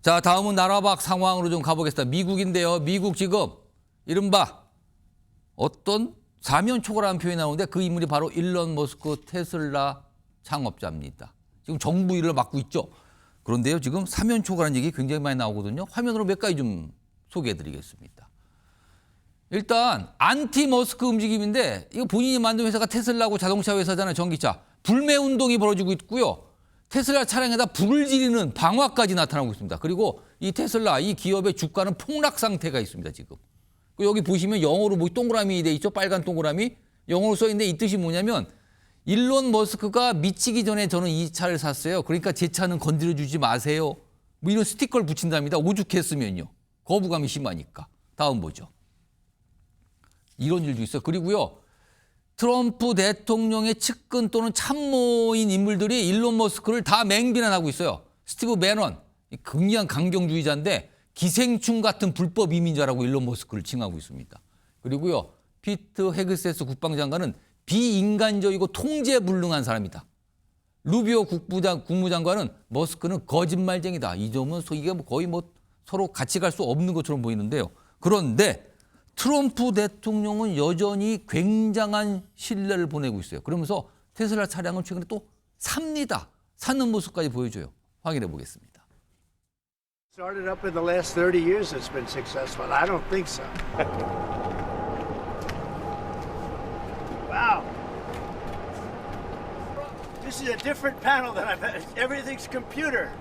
자, 다음은 나라 밖 상황으로 좀 가보겠습니다. 미국인데요. 미국 지금 이른바 어떤 사면초가라는 표현이 나오는데 그 인물이 바로 일론 머스크 테슬라 창업자입니다. 지금 정부 일을 맡고 있죠. 그런데요, 지금 사면초가라는 얘기 굉장히 많이 나오거든요. 화면으로 몇 가지 좀 소개해드리겠습니다. 일단 안티 머스크 움직임인데 이거 본인이 만든 회사가 테슬라고 자동차 회사잖아요. 전기차. 불매 운동이 벌어지고 있고요. 테슬라 차량에다 불을 지르는 방화까지 나타나고 있습니다. 그리고 이 테슬라, 이 기업의 주가는 폭락 상태가 있습니다. 지금. 여기 보시면 영어로 뭐 동그라미 돼 있죠. 빨간 동그라미. 영어로 써 있는데 이 뜻이 뭐냐면 일론 머스크가 미치기 전에 저는 이 차를 샀어요. 그러니까 제 차는 건드려주지 마세요. 뭐 이런 스티커를 붙인답니다. 오죽했으면요. 거부감이 심하니까. 다음 보죠. 이런 일도 있어요. 그리고요. 트럼프 대통령의 측근 또는 참모인 인물들이 일론 머스크를 다 맹비난하고 있어요. 스티브 배넌, 굉장한 강경주의자인데 기생충 같은 불법 이민자라고 일론 머스크를 칭하고 있습니다. 그리고요. 피트 헤그세스 국방장관은 비인간적이고 통제불능한 사람이다. 루비오 국무장관은 머스크는 거짓말쟁이다. 이 점은 이게 거의 뭐 서로 같이 갈 수 없는 것처럼 보이는데요. 그런데 트럼프 대통령은 여전히 굉장한 신뢰를 보내고 있어요. 그러면서 테슬라 차량을 최근에 또 삽니다. 사는 모습까지 보여줘요. 확인해 보겠습니다. Started up in the last 30 years it's been successful. I don't think so. Wow. This is a different panel than I've had. Everything's computer.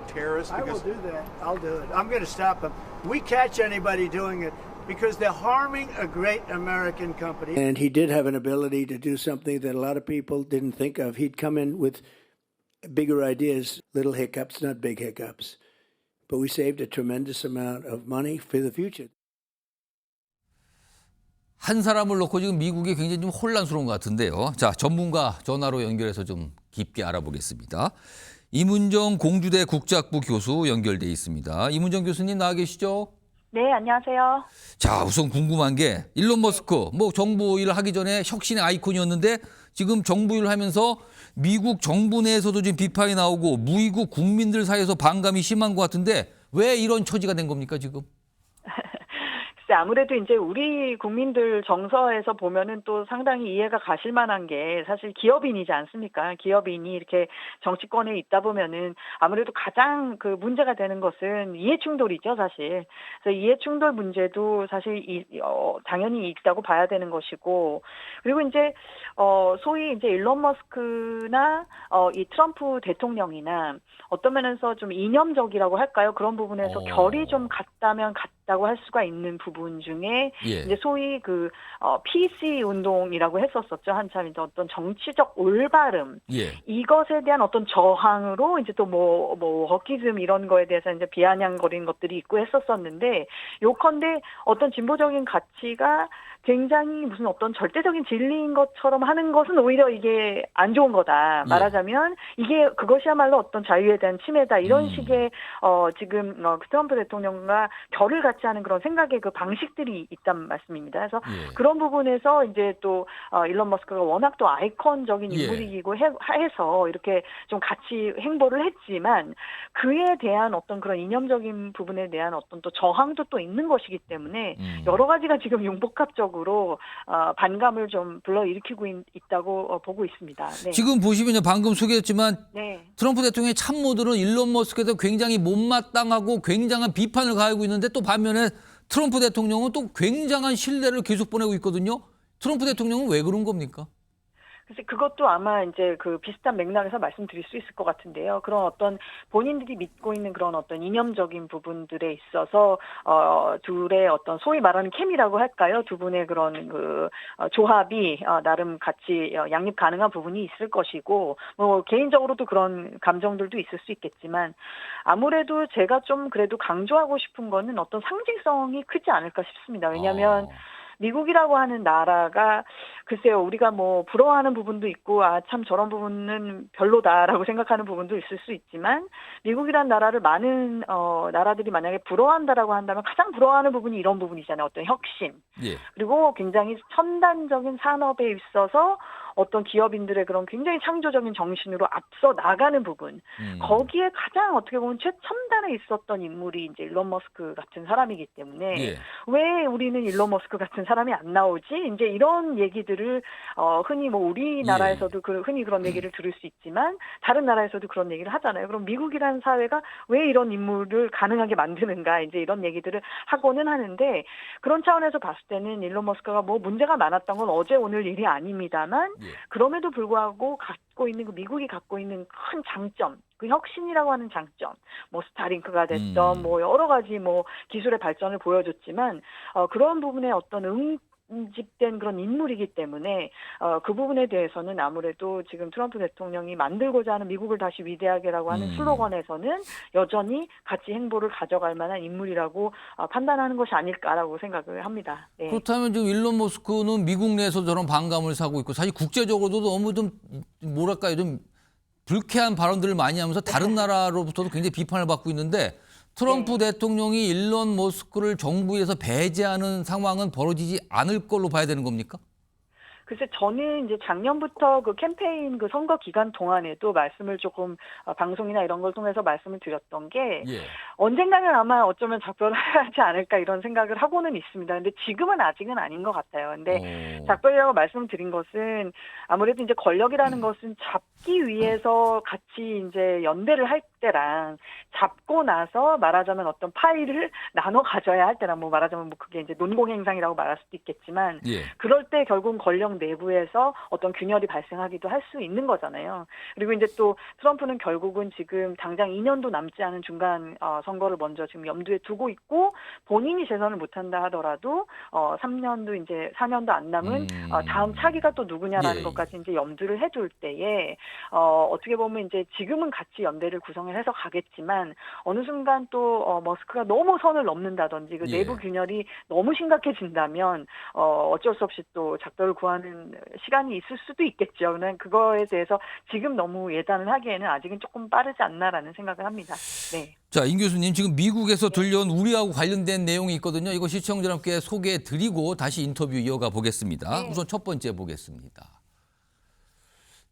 Terrorists I will because do that. I'll do it. I'm going to stop them. We catch anybody doing it because they're harming a great American company. And he did have an ability to do something that a lot of people didn't think of. He'd come in with bigger ideas, little hiccups, not big hiccups. But we saved a tremendous amount of money for the future. 한 사람을 놓고 지금 미국이 굉장히 좀 혼란스러운 것 같은데요. 자, 전문가 전화로 연결해서 좀 깊게 알아보겠습니다. 이문정 공주대 국제학부 교수 연결돼 있습니다. 이문정 교수님 나와 계시죠? 네, 안녕하세요. 자, 우선 궁금한 게 일론 머스크 뭐 정부 일을 하기 전에 혁신의 아이콘이었는데 지금 정부 일을 하면서 미국 정부 내에서도 지금 비판이 나오고 무이국 국민들 사이에서 반감이 심한 것 같은데 왜 이런 처지가 된 겁니까 지금? 아무래도 이제 우리 국민들 정서에서 보면은 또 상당히 이해가 가실 만한 게 사실 기업인이지 않습니까? 기업인이 이렇게 정치권에 있다 보면은 아무래도 가장 그 문제가 되는 것은 이해충돌이죠, 사실. 그래서 이해충돌 문제도 사실 당연히 있다고 봐야 되는 것이고, 그리고 이제 소위 이제 일론 머스크나 이 트럼프 대통령이나 어떤 면에서 좀 이념적이라고 할까요? 그런 부분에서 결이 좀 같다면 같다고 할 수가 있는 부분 중에 이제 소위 그 PC 운동이라고 했었었죠. 한참 이제 어떤 정치적 올바름 이것에 대한 어떤 저항으로 이제 또 뭐 허키즘 이런 거에 대해서 이제 비아냥거리는 것들이 있고 했었었는데 요컨대 어떤 진보적인 가치가 굉장히 무슨 어떤 절대적인 진리인 것처럼 하는 것은 오히려 이게 안 좋은 거다. 말하자면 이게 그것이야말로 어떤 자유에 대한 침해다. 이런 식의 지금 트럼프 대통령과 결을 같이 하는 그런 생각의 그 방식들이 있단 말씀입니다. 그래서 그런 부분에서 이제 또 일론 머스크가 워낙 또 아이콘적인 인물이기고 해서 이렇게 좀 같이 행보를 했지만 그에 대한 어떤 그런 이념적인 부분에 대한 어떤 또 저항도 또 있는 것이기 때문에 여러 가지가 지금 융복합적으로 반감을 좀 불러일으키고 있다고 보고 있습니다. 네. 지금 보시면 방금 소개했지만 트럼프 대통령의 참모들은 일론 머스크에 대해서 굉장히 못마땅하고 굉장한 비판을 가하고 있는데 또 반면에 트럼프 대통령은 또 굉장한 신뢰를 계속 보내고 있거든요. 트럼프 대통령은 왜 그런 겁니까? 그래서 그것도 아마 이제 그 비슷한 맥락에서 말씀드릴 수 있을 것 같은데요. 그런 어떤 본인들이 믿고 있는 그런 어떤 이념적인 부분들에 있어서 둘의 어떤 소위 말하는 케미라고 할까요? 두 분의 그런 그 조합이 나름 같이 양립 가능한 부분이 있을 것이고 뭐 개인적으로도 그런 감정들도 있을 수 있겠지만 아무래도 제가 좀 그래도 강조하고 싶은 거는 어떤 상징성이 크지 않을까 싶습니다. 왜냐하면 미국이라고 하는 나라가 글쎄요, 우리가 뭐 부러워하는 부분도 있고 참 저런 부분은 별로다라고 생각하는 부분도 있을 수 있지만 미국이라는 나라를 많은 나라들이 만약에 부러워한다라고 한다면 가장 부러워하는 부분이 이런 부분이잖아요. 어떤 혁신, 예. 그리고 굉장히 첨단적인 산업에 있어서 어떤 기업인들의 그런 굉장히 창조적인 정신으로 앞서 나가는 부분, 거기에 가장 어떻게 보면 최첨단에 있었던 인물이 이제 일론 머스크 같은 사람이기 때문에 예. 왜 우리는 일론 머스크 같은 사람이 안 나오지? 이제 이런 얘기들을 흔히 뭐 우리나라에서도 흔히 그런 얘기를 들을 수 있지만 다른 나라에서도 그런 얘기를 하잖아요. 그럼 미국이라는 사회가 왜 이런 인물을 가능하게 만드는가? 이제 이런 얘기들을 하고는 하는데 그런 차원에서 봤을 때는 일론 머스크가 뭐 문제가 많았던 건 어제 오늘 일이 아닙니다만 예. 그럼에도 불구하고 갖고 있는 그 미국이 갖고 있는 큰 장점, 그 혁신이라고 하는 장점, 뭐 스타링크가 됐던 뭐 여러 가지 뭐 기술의 발전을 보여줬지만 그런 부분에 어떤 응집된 그런 인물이기 때문에 그 부분에 대해서는 아무래도 지금 트럼프 대통령이 만들고자 하는 미국을 다시 위대하게라고 하는 슬로건에서는 여전히 같이 행보를 가져갈 만한 인물이라고 판단하는 것이 아닐까라고 생각을 합니다. 네. 그렇다면 지금 일론 머스크는 미국 내에서 저런 반감을 사고 있고 사실 국제적으로도 너무 좀 뭐랄까요 좀 불쾌한 발언들을 많이 하면서 다른 나라로부터도 굉장히 비판을 받고 있는데 트럼프 대통령이 일론 머스크를 정부에서 배제하는 상황은 벌어지지 않을 걸로 봐야 되는 겁니까? 글쎄 저는 이제 작년부터 그 캠페인 그 선거 기간 동안에도 말씀을 조금 방송이나 이런 걸 통해서 말씀을 드렸던 게 예. 언젠가는 아마 어쩌면 작별을 해야 하지 않을까 이런 생각을 하고는 있습니다. 근데 지금은 아직은 아닌 것 같아요. 근데 작별이라고 말씀드린 것은 아무래도 이제 권력이라는 것은 잡기 위해서 같이 이제 연대를 할 때랑 잡고 나서 말하자면 어떤 파일을 나눠 가져야 할 때랑 뭐 말하자면 뭐 그게 이제 논공행상이라고 말할 수도 있겠지만 예. 그럴 때 결국 권력 내부에서 어떤 균열이 발생하기도 할 수 있는 거잖아요. 그리고 이제 또 트럼프는 결국은 지금 당장 2년도 남지 않은 중간 선거를 먼저 지금 염두에 두고 있고 본인이 재선을 못한다 하더라도 3년도 이제 4년도 안 남은 다음 차기가 또 누구냐라는 예. 것까지 이제 염두를 해둘 때에 어떻게 보면 이제 지금은 같이 연대를 구성을 해서 가겠지만 어느 순간 또 머스크가 너무 선을 넘는다든지 그 예. 내부 균열이 너무 심각해진다면 어쩔 수 없이 또 작별을 구하는 시간이 있을 수도 있겠죠. 그냥 그거에 대해서 지금 너무 예단을 하기에는 아직은 조금 빠르지 않나라는 생각을 합니다. 네. 자, 임 교수님 지금 미국에서 들려온 우리하고 관련된 내용이 있거든요. 이거 시청자님께 소개해드리고 다시 인터뷰 이어가 보겠습니다. 네. 우선 첫 번째 보겠습니다.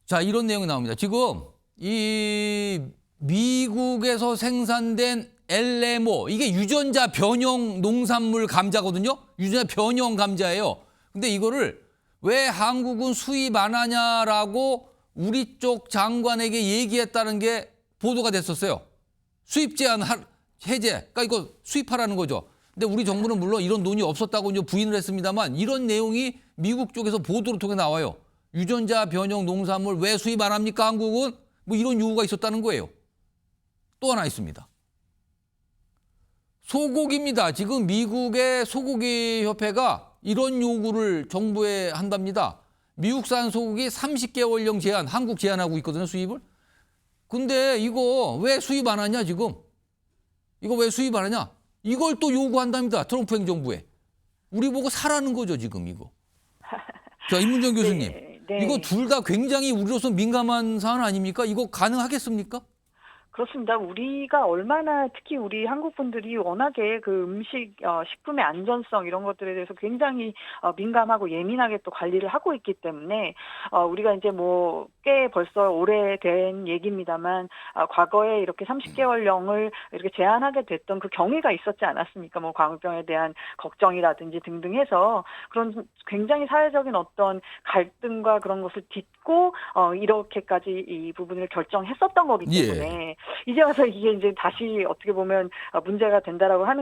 자, 이런 내용이 나옵니다. 지금 이 미국에서 생산된 LMO 이게 유전자 변형 농산물 감자거든요. 유전자 변형 감자예요. 근데 이거를 왜 한국은 수입 안 하냐라고 우리 쪽 장관에게 얘기했다는 게 보도가 됐었어요. 수입 제한 해제. 그러니까 이거 수입하라는 거죠. 근데 우리 정부는 물론 이런 논의 없었다고 이제 부인을 했습니다만 이런 내용이 미국 쪽에서 보도를 통해 나와요. 유전자 변형 농산물 왜 수입 안 합니까? 한국은? 뭐 이런 요구가 있었다는 거예요. 또 하나 있습니다. 소고기입니다. 지금 미국의 소고기 협회가 이런 요구를 정부에 한답니다. 미국산 소고기 30개월령 제한, 한국 제한하고 있거든요, 수입을. 근데 이거 왜 수입 안 하냐, 지금? 이거 왜 수입 안 하냐? 이걸 또 요구한답니다, 트럼프 행정부에. 우리 보고 사라는 거죠, 지금 이거. 자, 임문정 교수님. 네. 이거 둘 다 굉장히 우리로서 민감한 사안 아닙니까? 이거 가능하겠습니까? 그렇습니다. 우리가 얼마나 특히 우리 한국 분들이 워낙에 그 음식, 식품의 안전성 이런 것들에 대해서 굉장히 민감하고 예민하게 또 관리를 하고 있기 때문에 우리가 이제 뭐 꽤 벌써 오래된 얘기입니다만 과거에 이렇게 30개월령을 이렇게 제한하게 됐던 그 경위가 있었지 않았습니까? 뭐 광우병에 대한 걱정이라든지 등등 해서 그런 굉장히 사회적인 어떤 갈등과 그런 것을 딛고 이렇게까지 이 부분을 결정했었던 거기 때문에 이제 와서 이게 이제 다시 어떻게 보면 문제가 된다라고 할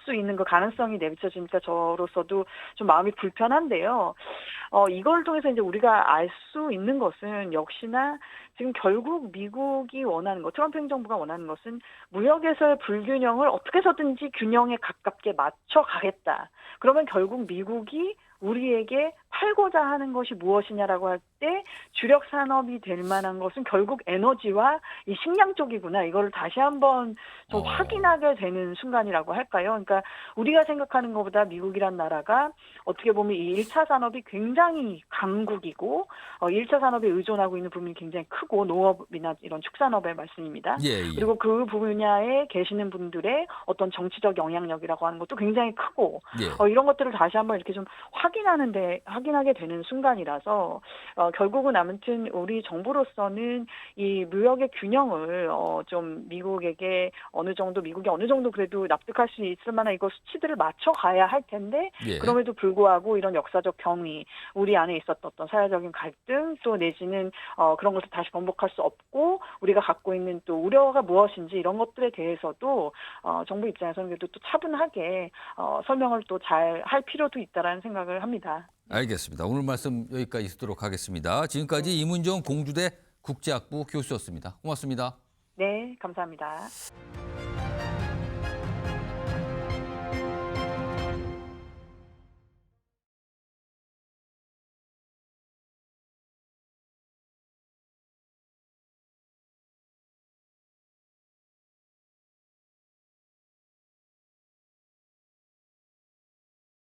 수 있는 그 가능성이 내비쳐지니까 저로서도 좀 마음이 불편한데요. 이걸 통해서 이제 우리가 알 수 있는 것은 역시나 지금 결국 미국이 원하는 것, 트럼프 행정부가 원하는 것은 무역에서의 불균형을 어떻게 해서든지 균형에 가깝게 맞춰 가겠다. 그러면 결국 미국이 우리에게 팔고자 하는 것이 무엇이냐라고 할 때 주력 산업이 될 만한 것은 결국 에너지와 이 식량 쪽이구나. 이거를 다시 한번 좀 확인하게 되는 순간이라고 할까요? 그러니까 우리가 생각하는 것보다 미국이란 나라가 어떻게 보면 이 1차 산업이 굉장히 강국이고 1차 산업에 의존하고 있는 부분이 굉장히 크고 농업이나 이런 축산업의 말씀입니다. 예, 예. 그리고 그 분야에 계시는 분들의 어떤 정치적 영향력이라고 하는 것도 굉장히 크고 예. 이런 것들을 다시 한번 이렇게 좀 확인하게 되는 순간이라서 결국은 아무튼 우리 정부로서는 이 무역의 균형을 좀 미국이 어느 정도 그래도 납득할 수 있을 만한 이거 수치들을 맞춰가야 할 텐데 예. 그럼에도 불구하고 이런 역사적 경위, 우리 안에 있었던 어떤 사회적인 갈등 또 내지는 그런 것을 다시 번복할 수 없고 우리가 갖고 있는 또 우려가 무엇인지 이런 것들에 대해서도 정부 입장에서는 그래도 또 차분하게 설명을 또 잘 할 필요도 있다라는 생각을 합니다. 알겠습니다. 오늘 말씀 여기까지 듣도록 하겠습니다. 지금까지 이문정 공주대 국제학부 교수였습니다. 고맙습니다. 네, 감사합니다.